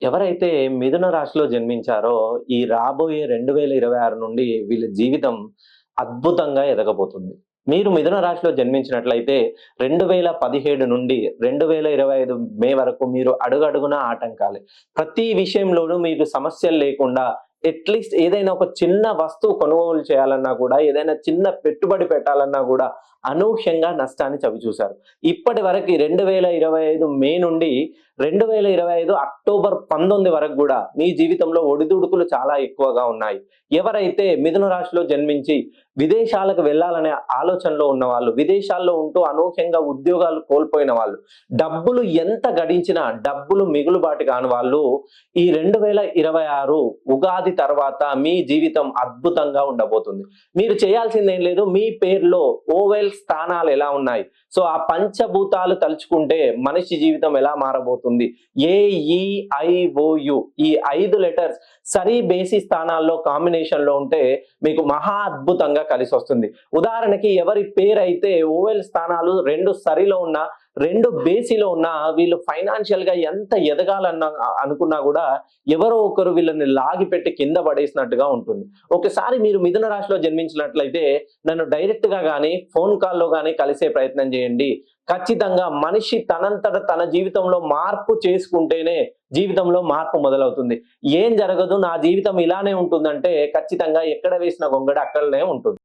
ఎవరైతే మిథున రాశిలో జన్మించారో, ఈ రాబోయే 2026 నుండి వీళ్ళ జీవితం అద్భుతంగా ఎదగబోతుంది. మీరు మిథున రాశిలో జన్మించినట్లయితే 2017 నుండి 2025 మే వరకు మీరు అడుగడుగునా ఆటంకాలే. ప్రతి విషయంలోనూ మీకు సమస్యలు లేకుండా అట్‌లీస్ట్ ఏదైనా ఒక చిన్న వస్తువు కొనుగోలు చేయాలన్నా కూడా, ఏదైనా చిన్న పెట్టుబడి పెట్టాలన్నా కూడా అనూహ్యంగా నష్టాన్ని చవిచూశారు. ఇప్పటి వరకి 2025 మే నుండి 2025 అక్టోబర్ 19 వరకు గూడా మీ జీవితంలో ఒడిదుడుకులు చాలా ఎక్కువగా ఉన్నాయి. ఎవరైతే మిథున రాశిలో జన్మించి విదేశాలకు వెళ్ళాలనే ఆలోచనలో ఉన్నవాళ్ళు, విదేశాల్లో ఉంటూ అనూహ్యంగా ఉద్యోగాలు కోల్పోయిన వాళ్ళు, డబ్బులు ఎంత గడించినా డబ్బులు మిగులుబాటు కాని వాళ్ళు ఈ 2026 ఉగాది తర్వాత మీ జీవితం అద్భుతంగా ఉండబోతుంది. మీరు చేయాల్సిందేం లేదు. మీ పేరులో ఓవెల్ స్థానాలు ఎలా ఉన్నాయి, సో ఆ పంచభూతాలు తలుచుకుంటే మనిషి జీవితం ఎలా మారబోతుంది, AEIOU ఈ 5 లెటర్స్ సరి బేసి స్థానాల్లో కాంబినేషన్ లో ఉంటే మీకు మహా అద్భుతంగా కలిసి వస్తుంది. ఉదాహరణకి ఎవరి పేరైతే ఓవెల్ స్థానాలు 2 సరిలో ఉన్నా 2 బేసిలో ఉన్నా వీళ్ళు ఫైనాన్షియల్ గా ఎంత ఎదగాలన్నా అనుకున్నా కూడా ఎవరో ఒకరు వీళ్ళని లాగిపెట్టి కింద పడేసినట్టుగా ఉంటుంది. ఒకసారి మీరు మిథున రాశిలో జన్మించినట్లయితే నన్ను డైరెక్ట్ గా కానీ ఫోన్ కాల్లో కానీ కలిసే ప్రయత్నం చేయండి. ఖచ్చితంగా మనిషి తనంతట తన జీవితంలో మార్పు చేసుకుంటేనే జీవితంలో మార్పు మొదలవుతుంది. ఏం జరగదు, నా జీవితం ఇలానే ఉంటుందంటే ఖచ్చితంగా ఎక్కడ వేసిన గొంగడి అక్కడనే ఉంటుంది.